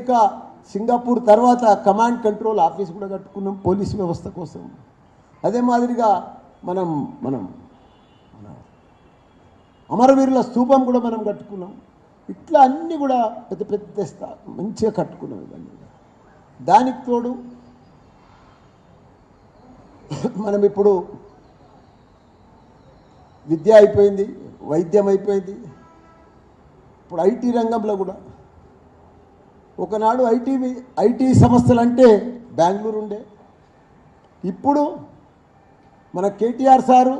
America Singapore తర్వాత command control office కూడా కట్టుకున్నాం పోలీస్ వ్యవస్థ కోసం. అదే మాదిరిగా మనం మనం మన అమరవీరుల స్తూపం కూడా మనం కట్టుకున్నాం. ఇట్లా అన్నీ కూడా పెద్ద పెద్ద మంచిగా కట్టుకున్నాం. ఇవన్నీ దానికి తోడు మనం ఇప్పుడు విద్య అయిపోయింది, వైద్యం అయిపోయింది, ఇప్పుడు ఐటీ రంగంలో కూడా ఒకనాడు ఐటీ సంస్థలు అంటే బెంగళూరు ఉండే. ఇప్పుడు మన కేటీఆర్ సారు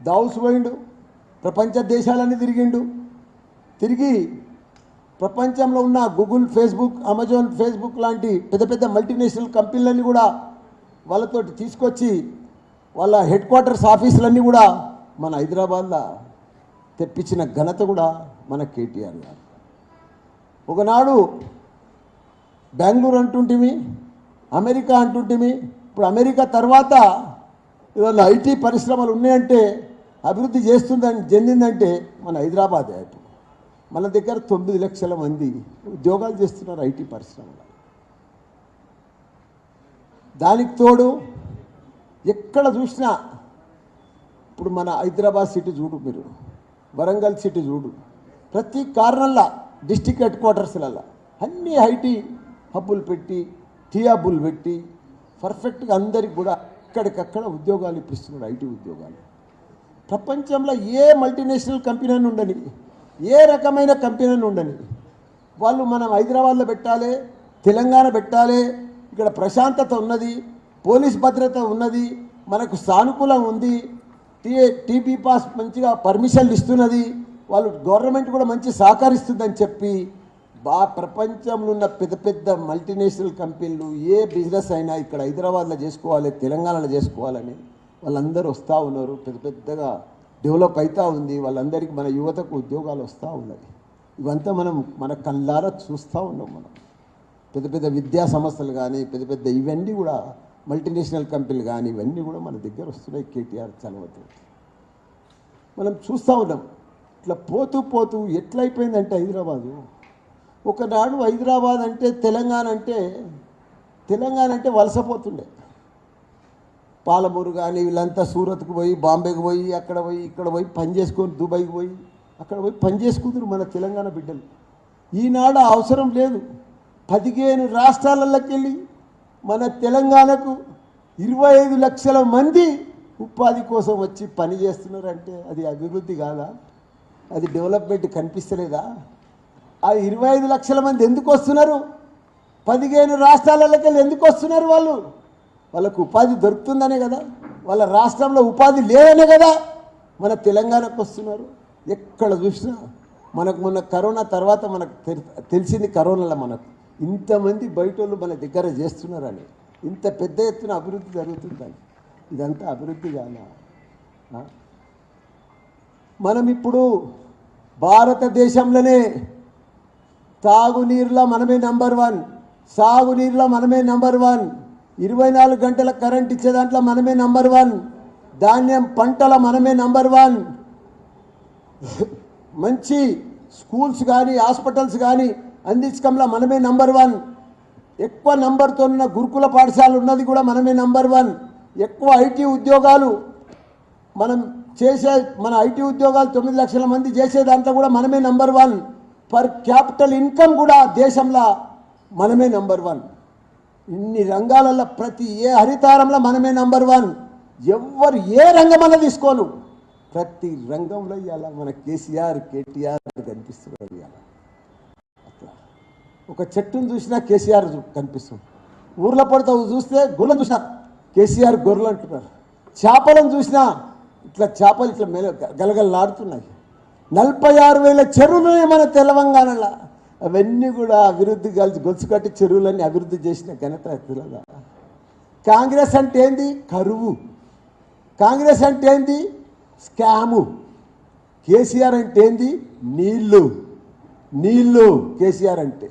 దావుస్ పోయిండు, ప్రపంచ దేశాలన్నీ తిరిగి ప్రపంచంలో ఉన్న గూగుల్, ఫేస్బుక్, అమెజాన్, ఫేస్బుక్ లాంటి పెద్ద పెద్ద మల్టీనేషనల్ కంపెనీలన్నీ కూడా వాళ్ళతోటి తీసుకొచ్చి వాళ్ళ హెడ్ క్వార్టర్స్ ఆఫీసులన్నీ కూడా మన హైదరాబాద్లో తెప్పించిన ఘనత కూడా మన కేటీఆర్ గారు. ఒకనాడు బెంగళూరు అంటుంటిమి, అమెరికా అంటుంటిమి, ఇప్పుడు అమెరికా తర్వాత ఇవాళ ఐటీ పరిశ్రమలు ఉన్నాయంటే అభివృద్ధి చెందిందంటే మన హైదరాబాదే. మన దగ్గర 9 లక్షల మంది ఉద్యోగాలు చేస్తున్నారు ఐటీ పరిశ్రమలో. దానికి తోడు ఎక్కడ చూసినా ఇప్పుడు మన హైదరాబాద్ సిటీ చూడు, మీరు వరంగల్ సిటీ చూడు, ప్రతి కారణంలో డిస్టిక్ హెడ్ క్వార్టర్స్లలో అన్ని ఐటీ హబ్బులు పెట్టి, టీ హబ్బులు పెట్టి పర్ఫెక్ట్గా అందరికి కూడా ఎక్కడికక్కడ ఉద్యోగాలు ఇప్పిస్తున్నాడు. ఐటీ ఉద్యోగాలు ప్రపంచంలో ఏ మల్టీనేషనల్ కంపెనీ అని ఉండని, ఏ రకమైన కంపెనీ అని ఉండని, వాళ్ళు మనం హైదరాబాద్లో పెట్టాలి, తెలంగాణ పెట్టాలి, ఇక్కడ ప్రశాంతత ఉన్నది, పోలీస్ భద్రత ఉన్నది, మనకు సానుకూలం ఉంది, టీపీ పాస్ మంచిగా పర్మిషన్లు ఇస్తున్నది, వాళ్ళు గవర్నమెంట్ కూడా మంచి సహకరిస్తుందని చెప్పి ప్రపంచంలో ఉన్న పెద్ద పెద్ద మల్టీనేషనల్ కంపెనీలు ఏ బిజినెస్ అయినా ఇక్కడ హైదరాబాద్లో చేసుకోవాలి, తెలంగాణలో చేసుకోవాలని వాళ్ళందరూ వస్తూ ఉన్నారు. పెద్ద పెద్దగా డెవలప్ అవుతూ ఉంది. వాళ్ళందరికీ మన యువతకు ఉద్యోగాలు వస్తూ ఉన్నాయి. ఇవంతా మనం మన కళ్ళారా చూస్తూ ఉన్నాం. మనం పెద్ద పెద్ద విద్యా సంస్థలు కానీ పెద్ద పెద్ద ఇవన్నీ కూడా మల్టీనేషనల్ కంపెనీలు కానీ ఇవన్నీ కూడా మన దగ్గర వస్తున్నాయి. కేటీఆర్ చలవతో మనం చూస్తూ ఉన్నాం. ఇట్లా పోతూ ఎట్లయిపోయిందంటే హైదరాబాదు, ఒకనాడు హైదరాబాద్ అంటే తెలంగాణ అంటే వలసపోతుండే. పాలమూరు కానీ వీళ్ళంతా సూరత్కు పోయి, బాంబేకి పోయి, అక్కడ పోయి, ఇక్కడ పోయి పని చేసుకొని, దుబాయ్కి పోయి అక్కడ పోయి పని చేసుకుంటారు మన తెలంగాణ బిడ్డలు. ఈనాడు అవసరం లేదు. 15 రాష్ట్రాలలోకి వెళ్ళి మన తెలంగాణకు 25 లక్షల మంది ఉపాధి కోసం వచ్చి పని చేస్తున్నారంటే అది అభివృద్ధి కాదా? అది డెవలప్మెంట్ కనిపిస్తలేదా? ఆ 25 లక్షల మంది ఎందుకు వస్తున్నారు? 15 రాష్ట్రాలలోకి వెళ్ళి ఎందుకు వస్తున్నారు? వాళ్ళకు ఉపాధి దొరుకుతుందనే కదా, వాళ్ళ రాష్ట్రంలో ఉపాధి లేదనే కదా మన తెలంగాణకు వస్తున్నారు. ఎక్కడ చూసినా మనకు మొన్న కరోనా తర్వాత మనకు తెలిసింది, కరోనాలో మనకు ఇంతమంది బయట వాళ్ళు మన దగ్గర చేస్తున్నారని, ఇంత పెద్ద ఎత్తున అభివృద్ధి జరుగుతుందని. ఇదంతా అభివృద్ధి కాదా? మనం ఇప్పుడు భారతదేశంలోనే తాగునీరులో మనమే నంబర్ 1, సాగునీరులో మనమే నంబర్ 1, 24 గంటల కరెంట్ ఇచ్చే దాంట్లో మనమే నంబర్ 1, ధాన్యం పంటల మనమే నంబర్ 1, మంచి స్కూల్స్ కానీ హాస్పిటల్స్ కానీ అందించడంలో మనమే నంబర్ 1, ఎక్కువ నంబర్తో ఉన్న గురుకుల పాఠశాల ఉన్నది కూడా మనమే నంబర్ 1, ఎక్కువ ఐటీ ఉద్యోగాలు మనం చేసే, మన ఐటీ ఉద్యోగాలు 9 లక్షల మంది చేసే దాంట్లో కూడా మనమే నంబర్ 1, పర్ క్యాపిటల్ ఇన్కమ్ కూడా దేశంలో మనమే నంబర్ 1. ఇన్ని రంగాలలో ప్రతి ఏ హరితారంలో మనమే నంబర్ 1. ఎవరు ఏ రంగమన్నా తీసుకోను, ప్రతి రంగంలో ఇవాళ మన కేటీఆర్ కనిపిస్తున్నారు. ఇవాళ అట్లా ఒక చెట్టును చూసినా కేసీఆర్ కనిపిస్తుంది. ఊర్లో పడితే చూస్తే గొర్రెలు చూసినా కేసీఆర్ గొర్రెలు అంటున్నారు. చేపలను చూసినా ఇట్లా చేపలు ఇట్లా గలగలలాడుతున్నాయి. 46,000 చెరువులు మన తెలంగాణలో, అవన్నీ కూడా అభివృద్ధి గొలుసు కట్టి చెరువులన్నీ అభివృద్ధి చేసిన ఘనత తెలంగాణ. కాంగ్రెస్ అంటే ఏంది? కరువు. కాంగ్రెస్ అంటే ఏంది? స్కాము. కేసీఆర్ అంటే ఏంది? నీళ్ళు. కేసీఆర్ అంటే,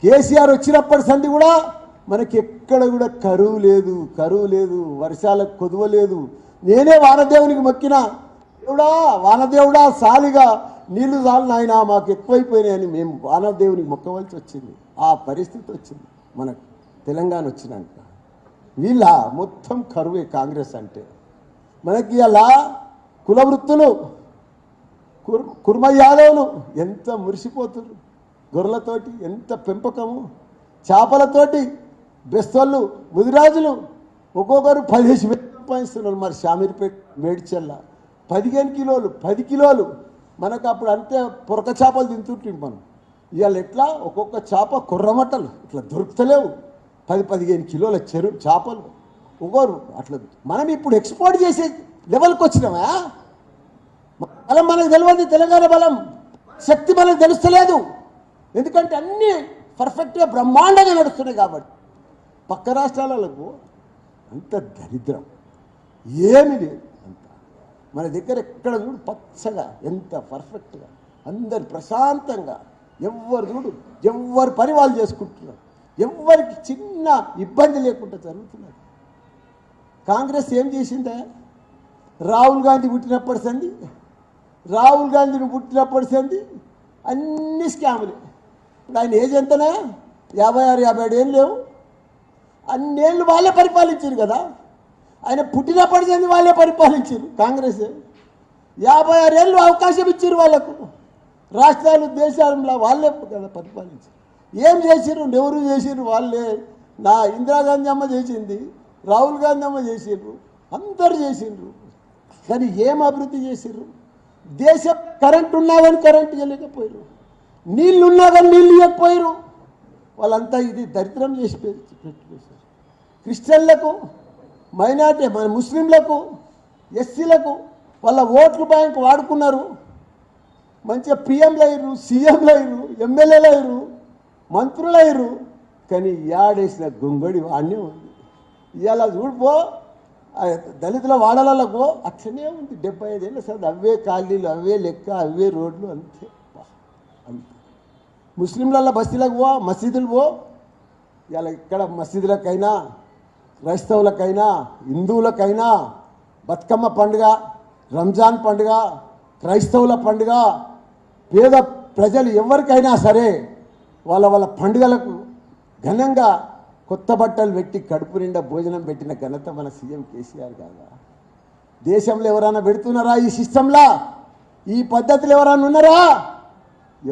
కేసీఆర్ వచ్చినప్పటి సంది కూడా మనకి ఎక్కడ కూడా కరువు లేదు, వర్షాలకు కొదవలేదు. నేనే వానదేవునికి మొక్కిన, వానదేవుడా సాలిగా నీళ్లు చాలు నాయన మాకు ఎక్కువైపోయినాయని మేము వానదేవునికి మొక్కవలసి వచ్చింది. ఆ పరిస్థితి వచ్చింది మనకు తెలంగాణ వచ్చినాక. వీళ్ళ మొత్తం కరువే కాంగ్రెస్ అంటే. మనకి అలా కుల వృత్తులు కుర్మ యాదవులు ఎంత మురిసిపోతున్నారు, గొర్రెలతోటి ఎంత పెంపకము, చేపలతోటి బెస్తోళ్ళు ముదిరాజులు ఒక్కొక్కరు 15,000 సంపాదిస్తున్నారు. మరి షామీర్పేట మేడ్చల్ల 15 కిలోలు 10 కిలోలు. మనకు అప్పుడు అంతే పొరక చేపలు తింటుంటాం మనం. ఇవాళ ఎట్లా ఒక్కొక్క చేప కుర్రమట్టలు ఇట్లా దొరుకుతలేవు. 10-15 కిలోల చెరువు చేపలు ఒక్కోరు అట్లా. మనం ఇప్పుడు ఎక్స్పోర్ట్ చేసే లెవెల్కి వచ్చినామా? బలం మనకు తెలియదు, తెలంగాణ బలం శక్తి మనకు తెలుస్తలేదు. ఎందుకంటే అన్నీ పర్ఫెక్ట్గా బ్రహ్మాండంగా నడుస్తున్నాయి కాబట్టి. పక్క రాష్ట్రాలకు అంత దరిద్రం ఏమి లేదు. అంత మన దగ్గర ఎక్కడ చూడు పచ్చగా ఎంత పర్ఫెక్ట్గా అందరు ప్రశాంతంగా ఎవ్వరు చూడు ఎవ్వరు పని వాళ్ళు చేసుకుంటున్నారు. ఎవ్వరికి చిన్న ఇబ్బంది లేకుండా జరుగుతున్నారు. కాంగ్రెస్ ఏం చేసిందా? రాహుల్ గాంధీ పుట్టినప్పటి సంది అన్ని స్కాములే. ఇప్పుడు ఆయన ఏజ్ ఎంతనా? 56-57 ఏళ్ళు లేవు. అన్నేళ్ళు వాళ్ళే పరిపాలించారు కదా. ఆయన పుట్టినప్పటి సంది వాళ్ళే పరిపాలించారు. కాంగ్రెస్ 56 ఏళ్ళు అవకాశం ఇచ్చారు వాళ్ళకు. రాష్ట్రాలు దేశాలలో వాళ్ళే కదా పరిపాలించారు. ఏం చేసిర్రు? నెహ్రూ చేసిర్రు వాళ్ళే. నా ఇందిరాగాంధీ అమ్మ చేసింది, రాహుల్ గాంధీ అమ్మ చేసిర్రు, అందరు చేసిండ్రు. కానీ ఏం అభివృద్ధి చేసిర్రు? దేశం కరెంటు ఉన్నా కానీ కరెంటు ఇవ్వలేకపోయారు, నీళ్ళు ఉన్నా కానీ నీళ్ళు ఇవ్వకపోయారు. వాళ్ళంతా ఇది దరిద్రం చేసి పెట్టేశారు. క్రిస్టియన్లకు, మైనార్టీ మన ముస్లింలకు, ఎస్సీలకు వాళ్ళ ఓట్లు బ్యాంక్ వాడుకున్నారు. మంచిగా పిఎంలు అయ్యారు, సీఎంలు అయ్యారు, ఎమ్మెల్యేలు అయ్యారు, మంత్రులు అయ్యారు. కానీ యాడేసిన గొంగడి వాడినే ఉంది. ఇవాళ చూడిపో దళితుల వాడలకు అట్లనే ఉంది. 75 ఏళ్ళ సార్ అవే ఖాళీలు, అవే లెక్క, అవే రోడ్లు, అంతే అంతే. ముస్లింల బస్తీలకు పో, మసీదులు పో. ఇలా ఇక్కడ మసీదులకైనా, క్రైస్తవులకైనా, హిందువులకైనా బతుకమ్మ పండుగ, రంజాన్ పండుగ, క్రైస్తవుల పండుగ, పేద ప్రజలు ఎవరికైనా సరే వాళ్ళ పండుగలకు ఘనంగా కొత్త బట్టలు పెట్టి కడుపు నిండా భోజనం పెట్టిన ఘనత మన సీఎం కేసీఆర్ కాదా? దేశంలో ఎవరైనా పెడుతున్నారా? ఈ సిస్టంలా ఈ పద్ధతులు ఎవరైనా ఉన్నారా?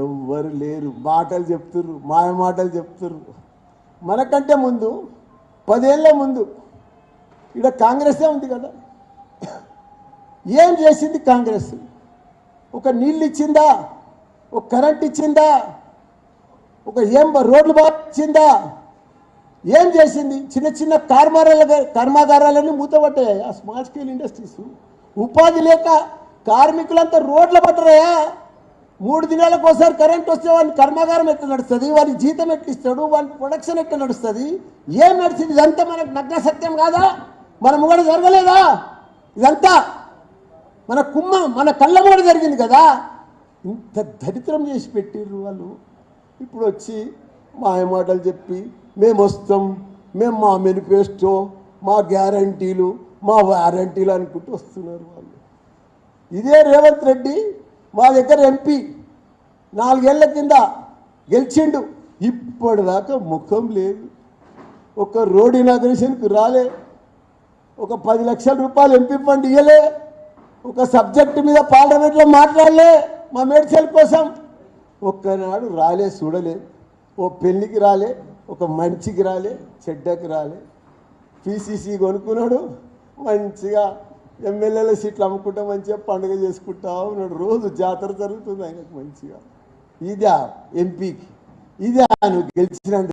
ఎవ్వరు లేరు. మాటలు చెప్తుర్రు, మాయ మాటలు చెప్తుర్రు. మనకంటే ముందు 10 ఏళ్ళ ముందు ఇక్కడ కాంగ్రెసే ఉంది కదా. ఏం చేసింది కాంగ్రెస్? ఒక నీళ్ళు ఇచ్చిందా? ఒక కరెంట్ ఇచ్చిందా? ఒక రోడ్లు బాగా ఇచ్చిందా? ఏం చేసింది? చిన్న చిన్న కర్మాగారాలన్నీ మూతపట్టాయి. ఆ స్మాల్ స్కేల్ ఇండస్ట్రీస్ ఉపాధి లేక కార్మికులంతా రోడ్ల పట్టరాయా? 3 దినాలకు ఒకసారి కరెంట్ వస్తే వాడిని కర్మాగారం ఎట్లా నడుస్తుంది? వాడికి జీతం ఎట్లా ఇస్తాడు? వాడికి ప్రొడక్షన్ ఎట్లా నడుస్తుంది? ఏం నడిచింది? ఇదంతా మనకు నగ్న సత్యం కాదా? మన ముంగడ జరగలేదా? ఇదంతా మన కళ్ళ ముంగడ జరిగింది కదా. ఇంత దరిద్రం చేసి పెట్టిర్రు వాళ్ళు. ఇప్పుడు వచ్చి మాయమాటలు చెప్పి మేము వస్తాం, మేము మా మేనిఫెస్టో, మా గ్యారంటీలు, మా వారంటీలు అనుకుంటూ వస్తున్నారు వాళ్ళు. ఇదే రేవంత్ రెడ్డి మా దగ్గర ఎంపీ 4 ఏళ్ల కింద గెలిచిండు. ఇప్పటిదాకా ముఖం లేదు. ఒక రోడ్ ఇనాగ్రేషన్కి రాలే, ఒక 10 లక్షల రూపాయలు ఎంపీ ఫండ్ ఇవ్వలే, ఒక సబ్జెక్టు మీద పార్లమెంట్లో మాట్లాడలే మా మేడ్చల్ కోసం. ఒక్కనాడు రాలే, చూడలేదు. ఓ పెళ్ళికి రాలే, ఒక మంచికి రాలే, చెడ్డకి రాలే. పీసీసీ కొనుక్కున్నాడు, మంచిగా ఎమ్మెల్యేల సీట్లు అమ్ముకుంటా మంచిగా పండుగ చేసుకుంటా ఉన్నాడు. రోజు జాతర జరుగుతుంది ఆయనకు మంచిగా. ఇదా ఎంపీకి? ఇదా నువ్వు గెలిచినందుకు?